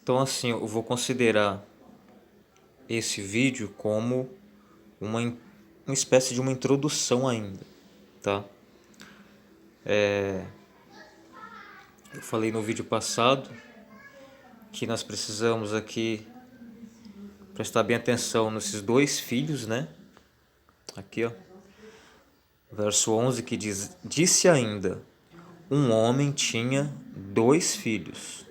Então, assim, eu vou considerar esse vídeo como uma espécie de uma introdução ainda, tá? Eu falei no vídeo passado que nós precisamos aqui prestar bem atenção nesses dois filhos, né? Aqui, ó, verso 11 que diz: Disse ainda, um homem tinha dois filhos.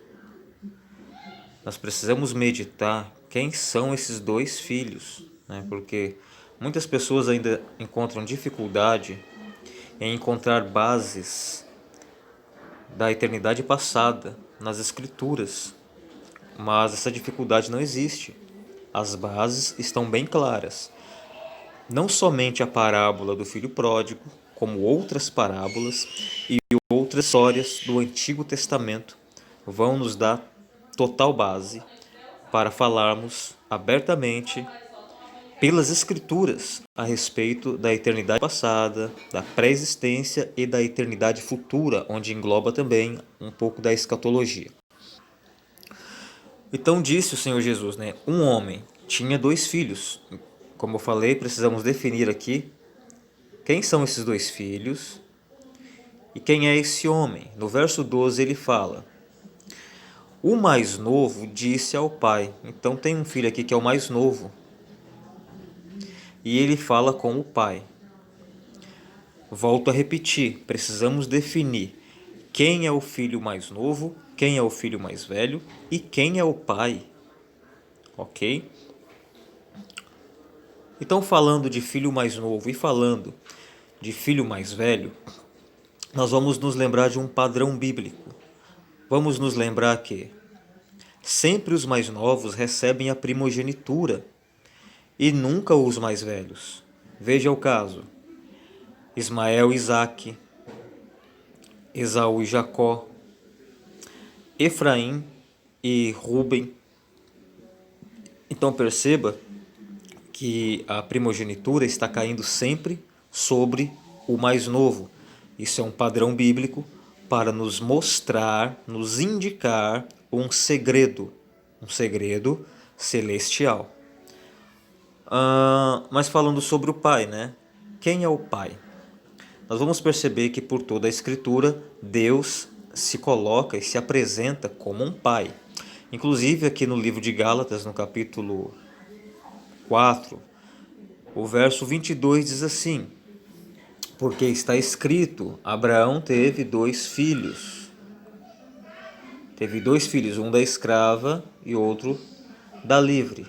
Nós precisamos meditar quem são esses dois filhos, né? Porque muitas pessoas ainda encontram dificuldade em encontrar bases da eternidade passada nas Escrituras, mas essa dificuldade não existe. As bases estão bem claras. Não somente a parábola do filho pródigo, como outras parábolas e outras histórias do Antigo Testamento vão nos dar total base para falarmos abertamente pelas Escrituras a respeito da eternidade passada, da pré-existência e da eternidade futura, onde engloba também um pouco da escatologia. Então disse o Senhor Jesus, né? Um homem tinha dois filhos. Como eu falei, precisamos definir aqui quem são esses dois filhos e quem é esse homem. No verso 12 ele fala: o mais novo disse ao pai. Então tem um filho aqui que é o mais novo. E ele fala com o pai. Volto a repetir, precisamos definir quem é o filho mais novo, quem é o filho mais velho e quem é o pai. Ok? Então, falando de filho mais novo e falando de filho mais velho, nós vamos nos lembrar de um padrão bíblico. Vamos nos lembrar que sempre os mais novos recebem a primogenitura e nunca os mais velhos. Veja o caso: Ismael e Isaque, Esaú e Jacó, Efraim e Ruben. Então perceba que a primogenitura está caindo sempre sobre o mais novo. Isso é um padrão bíblico para nos mostrar, nos indicar um segredo celestial. Mas falando sobre o pai, né? Quem é o pai? Nós vamos perceber que por toda a Escritura, Deus se coloca e se apresenta como um pai. Inclusive aqui no livro de Gálatas, no capítulo 4, o verso 22 diz assim: porque está escrito, Abraão teve dois filhos. Teve dois filhos, um da escrava e outro da livre.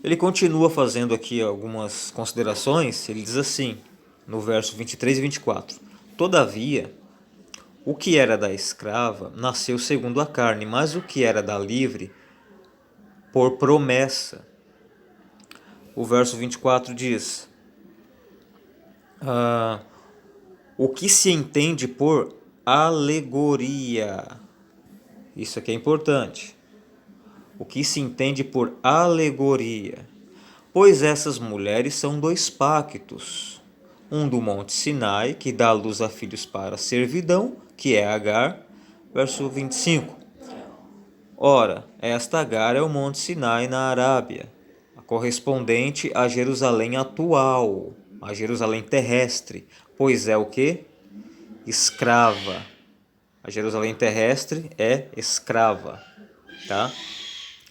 Ele continua fazendo aqui algumas considerações. Ele diz assim, no verso 23 e 24: todavia, o que era da escrava nasceu segundo a carne, mas o que era da livre, por promessa. O verso 24 diz: o que se entende por alegoria. Isso aqui é importante. O que se entende por alegoria? Pois essas mulheres são dois pactos. Um do Monte Sinai, que dá luz a filhos para a servidão, que é Agar. Verso 25. Ora, esta Agar é o Monte Sinai na Arábia, correspondente a Jerusalém atual, a Jerusalém terrestre, pois é o que? Escrava. A Jerusalém terrestre é escrava, tá?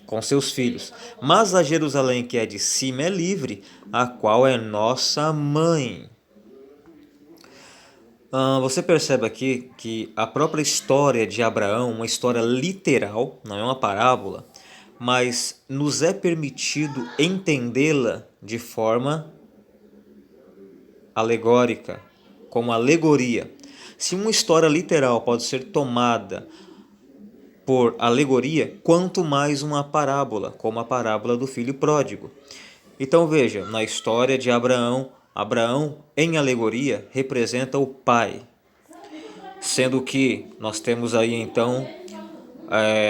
Com seus filhos. Mas a Jerusalém que é de cima é livre, a qual é nossa mãe. Você percebe aqui que a própria história de Abraão, uma história literal, não é uma parábola, mas nos é permitido entendê-la de forma alegórica, como alegoria. Se uma história literal pode ser tomada por alegoria, quanto mais uma parábola, como a parábola do filho pródigo. Então veja, na história de Abraão, Abraão em alegoria representa o pai, sendo que nós temos aí então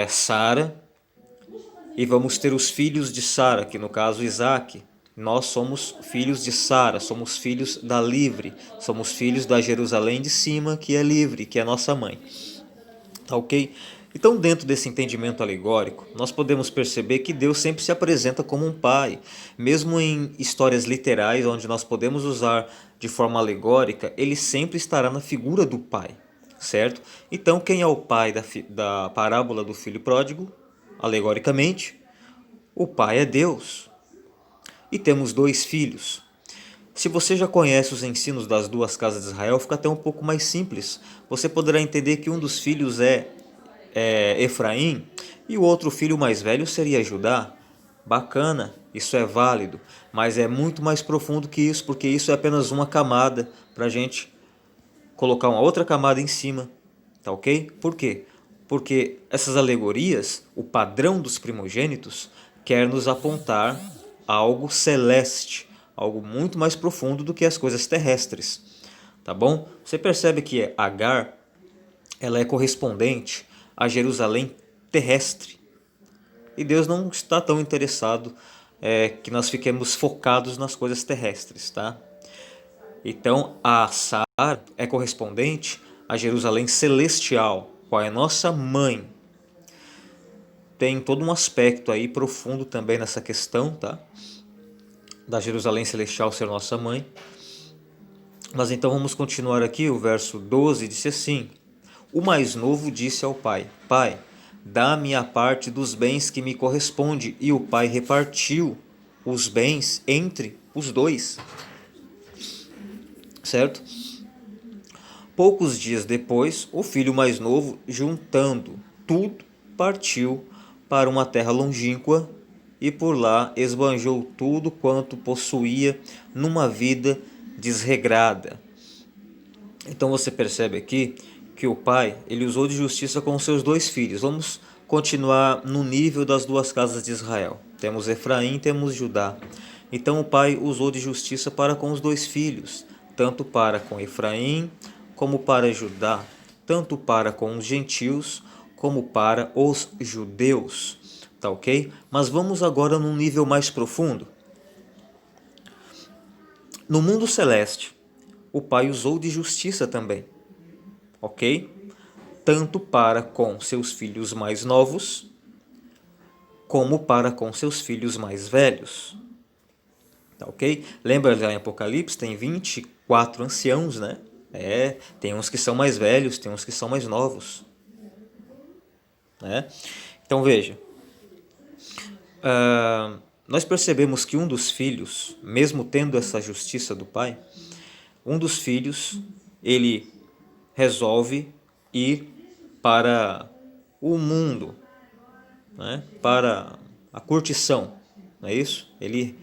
Sara, e vamos ter os filhos de Sara, que no caso Isaque. Nós somos filhos de Sara, somos filhos da livre, somos filhos da Jerusalém de cima, que é livre, que é nossa mãe. Tá ok? Então, dentro desse entendimento alegórico, nós podemos perceber que Deus sempre se apresenta como um pai, mesmo em histórias literais, onde nós podemos usar de forma alegórica, ele sempre estará na figura do pai, certo? Então, quem é o pai da parábola do filho pródigo? Alegoricamente, o pai é Deus. E temos dois filhos. Se você já conhece os ensinos das duas casas de Israel, fica até um pouco mais simples. Você poderá entender que um dos filhos é Efraim e o outro filho mais velho seria Judá. Bacana, isso é válido, mas é muito mais profundo que isso, porque isso é apenas uma camada para a gente colocar uma outra camada em cima, tá ok? Por quê? Porque essas alegorias, o padrão dos primogênitos, quer nos apontar algo celeste, algo muito mais profundo do que as coisas terrestres, tá bom? Você percebe que Agar, ela é correspondente a Jerusalém terrestre. E Deus não está tão interessado que nós fiquemos focados nas coisas terrestres, tá? Então, a Sara é correspondente a Jerusalém celestial, qual é a nossa mãe. Tem todo um aspecto aí profundo também nessa questão, tá? Da Jerusalém celestial ser nossa mãe. Mas então vamos continuar aqui, o verso 12 disse assim: o mais novo disse ao pai: Pai, dá-me a parte dos bens que me corresponde. E o pai repartiu os bens entre os dois. Certo? Poucos dias depois, o filho mais novo, juntando tudo, partiu para uma terra longínqua e por lá esbanjou tudo quanto possuía numa vida desregrada. Então você percebe aqui que o pai ele usou de justiça com seus dois filhos. Vamos continuar no nível das duas casas de Israel. Temos Efraim, temos Judá. Então o pai usou de justiça para com os dois filhos, tanto para com Efraim como para Judá, tanto para com os gentios como para os judeus. Tá ok? Mas vamos agora num nível mais profundo. No mundo celeste, o pai usou de justiça também, ok? Tanto para com seus filhos mais novos, como para com seus filhos mais velhos, tá ok? Lembra lá em Apocalipse, tem 24 anciãos, né? Tem uns que são mais velhos, tem uns que são mais novos, né? Então veja, nós percebemos que um dos filhos, mesmo tendo essa justiça do pai, um dos filhos, ele resolve ir para o mundo, né? Para a curtição, não é isso? Ele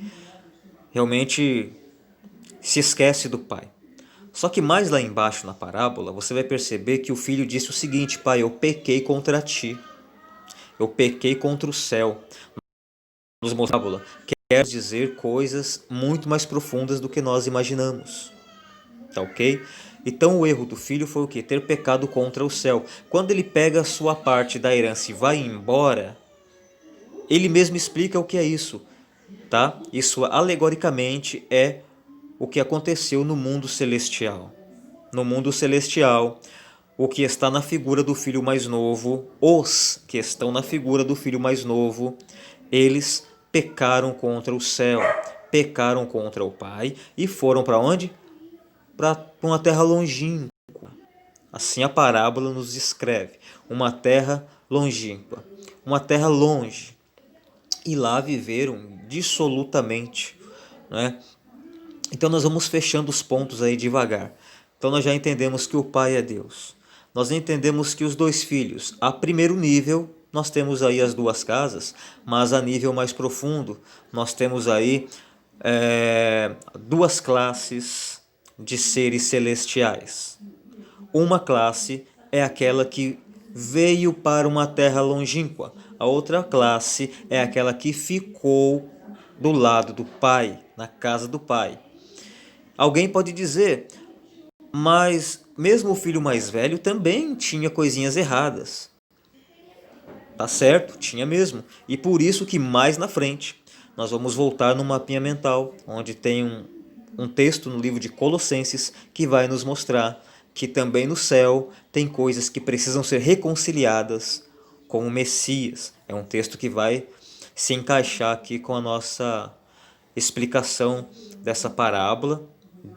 realmente se esquece do pai. Só que mais lá embaixo na parábola, você vai perceber que o filho disse o seguinte: pai, eu pequei contra ti, eu pequei contra o céu. Nos parábola quer dizer coisas muito mais profundas do que nós imaginamos. Tá ok? Então o erro do filho foi o que? Ter pecado contra o céu. Quando ele pega a sua parte da herança e vai embora, ele mesmo explica o que é isso. Tá? Isso alegoricamente é o que aconteceu no mundo celestial. No mundo celestial, o que está na figura do filho mais novo, os que estão na figura do filho mais novo, eles pecaram contra o céu, pecaram contra o Pai e foram para onde? Para uma terra longínqua. Assim a parábola nos descreve, uma terra longínqua, uma terra longe. E lá viveram dissolutamente, né? Então nós vamos fechando os pontos aí devagar. Então nós já entendemos que o pai é Deus. Nós entendemos que os dois filhos, a primeiro nível, nós temos aí as duas casas, mas a nível mais profundo, nós temos aí duas classes de seres celestiais. Uma classe é aquela que veio para uma terra longínqua. A outra classe é aquela que ficou do lado do pai, na casa do pai. Alguém pode dizer, mas mesmo o filho mais velho também tinha coisinhas erradas. Tá certo, tinha mesmo. E por isso que mais na frente nós vamos voltar no mapinha mental, onde tem um texto no livro de Colossenses que vai nos mostrar que também no céu tem coisas que precisam ser reconciliadas com o Messias. É um texto que vai se encaixar aqui com a nossa explicação dessa parábola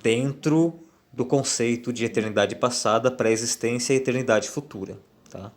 dentro do conceito de eternidade passada, pré-existência e eternidade futura, tá?